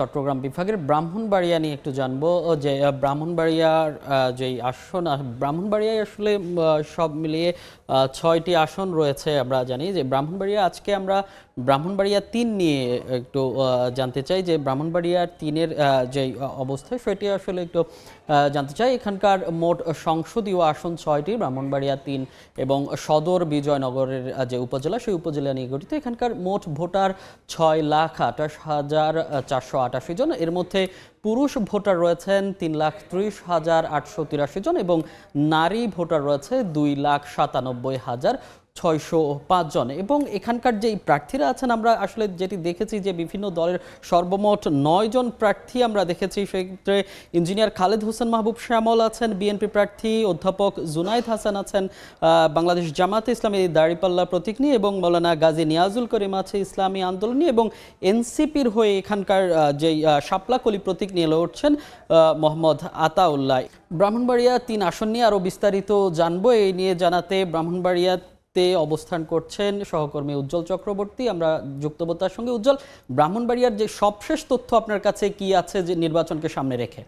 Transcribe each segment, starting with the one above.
চট্টগ্রাম বিভাগের ব্রাহ্মণবাড়িয়া নিয়ে একটু জানবো যে ব্রাহ্মণবাড়িয়ার যে আসন ব্রাহ্মণবাড়িয়ায় আসলে সব মিলিয়ে ৬টি আসন রয়েছে। আমরা জানি যে ব্রাহ্মণবাড়িয়া আজকে আমরা ব্রাহ্মণবাড়িয়া ৩ নিয়ে একটু জানতে চাই যে ব্রাহ্মণবাড়িয়ার ৩-এর যে অবস্থা সেটি আসলে একটু জানতে চাই। এখানকার মোট সংসদীয় আসন ৬টি, ব্রাহ্মণবাড়িয়া ৩ এবং সদর বিজয়নগরের যে উপজেলা সেই উপজেলা নিয়ে গঠিত। এখানকার মোট ভোটার ৬,২৮,৪৮৮ জন। এর মধ্যে পুরুষ ভোটার রয়েছেন ৩,৩০,৮৮৩ জন এবং নারী ভোটার রয়েছে 2,97,605 জন। এবং এখানকার যে প্রার্থীরা আছেন আমরা আসলে যেটি দেখেছি যে বিভিন্ন দলের সর্বমোট ৯ জন প্রার্থী আমরা দেখেছি। সেক্ষেত্রে ইঞ্জিনিয়ার খালেদ হোসেন মাহবুব শ্যামল আছেন বিএনপি প্রার্থী, অধ্যাপক জুনাইদ হাসান আছেন বাংলাদেশ জামাতে ইসলামী দাঁড়িপাল্লা প্রতীক নিয়ে, এবং মৌলানা গাজী নিয়াজুল করিম আছে ইসলামী আন্দোলন নিয়ে, এবং এনসিপির হয়ে এখানকার যেই শাপলাকলি প্রতীক নিয়ে লড়ছেন মোহাম্মদ আতাউল্লাহ। ব্রাহ্মণবাড়িয়া ৩ আসন নিয়ে আরও বিস্তারিত জানবো। এই নিয়ে জানাতে ব্রাহ্মণবাড়িয়াতে অবস্থান করছেন সহকর্মী উজ্জ্বল চক্রবর্তী। আমরা যুক্ত তার সঙ্গে। উজ্জ্বল, ব্রাহ্মণবাড়িয়ার যে সবশেষ তথ্য আপনার কাছে কি আছে যে নির্বাচনকে সামনে রেখে?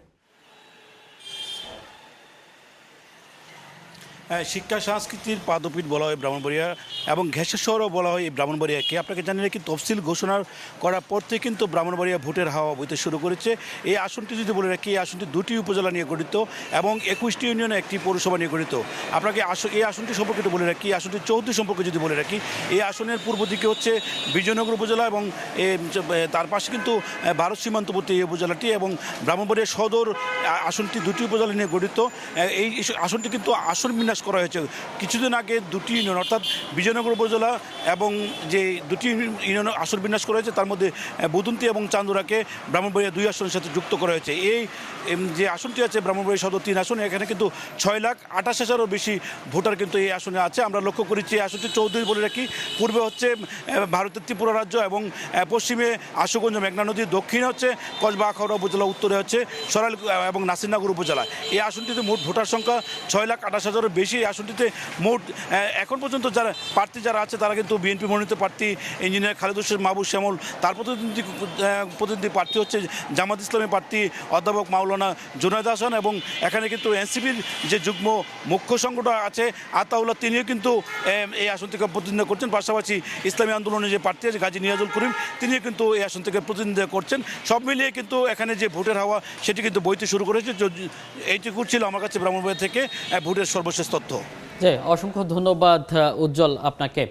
শিক্ষা সংস্কৃতির পাদপীঠ বলা হয় ব্রাহ্মণবাড়িয়া, এবং ঘেঁষা শহরও বলা হয় এই ব্রাহ্মণবাড়িয়াকে। আপনাকে জানিয়ে রাখি, তফসিল ঘোষণা করার পর থেকে কিন্তু ব্রাহ্মণবাড়িয়া ভোটের হাওয়া বইতে শুরু করেছে। এই আসনটি যদি বলে রাখি, এই আসনটি 2টি উপজেলা নিয়ে গঠিত এবং 21টি ইউনিয়নে একটি পৌরসভা নিয়ে গঠিত। আপনাকে এই আসনটি সম্পর্কে একটু বলে রাখি, আসনটি চৌধুরী সম্পর্কে যদি বলে রাখি, এই আসনের পূর্ব দিকে হচ্ছে বিজয়নগর উপজেলা এবং তার পাশে কিন্তু ভারত সীমান্তবর্তী এই উপজেলাটি, এবং ব্রাহ্মণবাড়িয়া সদর আসনটি 2টি উপজেলা নিয়ে গঠিত। এই আসনটি কিন্তু আসন বিন্যাস করা হয়েছে কিছুদিন আগে 2টি ইউনিয়ন অর্থাৎ বিজয়নগর উপজেলা এবং যে 2টি ইউনিয়ন আসন বিন্যাস করা হয়েছে তার মধ্যে বুদুন্তি এবং চান্দুরাকে ব্রাহ্মণবাড়িয়া 2 আসনের সাথে যুক্ত করা হয়েছে। এই যে আসনটি আছে ব্রাহ্মণবাড়িয়া সদর 3 আসন, এখানে কিন্তু 6,28,000-এরও বেশি ভোটার কিন্তু এই আসনে আছে। আমরা লক্ষ্য করেছি এই আসনটি চৌধুরী বলে রাখি, পূর্বে হচ্ছে ভারতের ত্রিপুরা রাজ্য এবং পশ্চিমে আশুগঞ্জ মেঘনা নদী, দক্ষিণে হচ্ছে কসবা আখাউড়া উপজেলা, উত্তরে হচ্ছে সরাইল এবং নাসিরনগর উপজেলা। এই আসনটিতে মোট ভোটার সংখ্যা 6,28,000-এর বেশি। এই আসনটিতে মোট এখন পর্যন্ত যারা প্রার্থী যারা আছে তারা কিন্তু বিএনপি মনোনীত প্রার্থী ইঞ্জিনিয়ার খালেদ হোসেন মাহবুব শ্যামল, তার প্রতিনিধি প্রার্থী হচ্ছে জামাত ইসলামী প্রার্থী অধ্যাপক মাওলানা জুনাইদ হাসান, এবং এখানে কিন্তু এনসিপির যে যুগ্ম মুখ্য সংগঠন আছে আতাউল্লাহ, তিনিও কিন্তু এই আসন থেকে প্রতিনিধিত্ব করছেন। পাশাপাশি ইসলামী আন্দোলনের যে প্রার্থী আছে গাজী নিয়াজুল করিম, তিনিও কিন্তু এই আসন থেকে প্রতিনিধিত্ব করছেন। সব মিলিয়ে কিন্তু এখানে যে ভোটের হাওয়া সেটি কিন্তু বইতে শুরু করেছে। এইটুকু ছিল আমার কাছে ব্রাহ্মণবাড়িয়া থেকে ভোটের সর্বশেষ তথ্য। জি, অসংখ্য ধন্যবাদ উজ্জ্বল আপনাকে।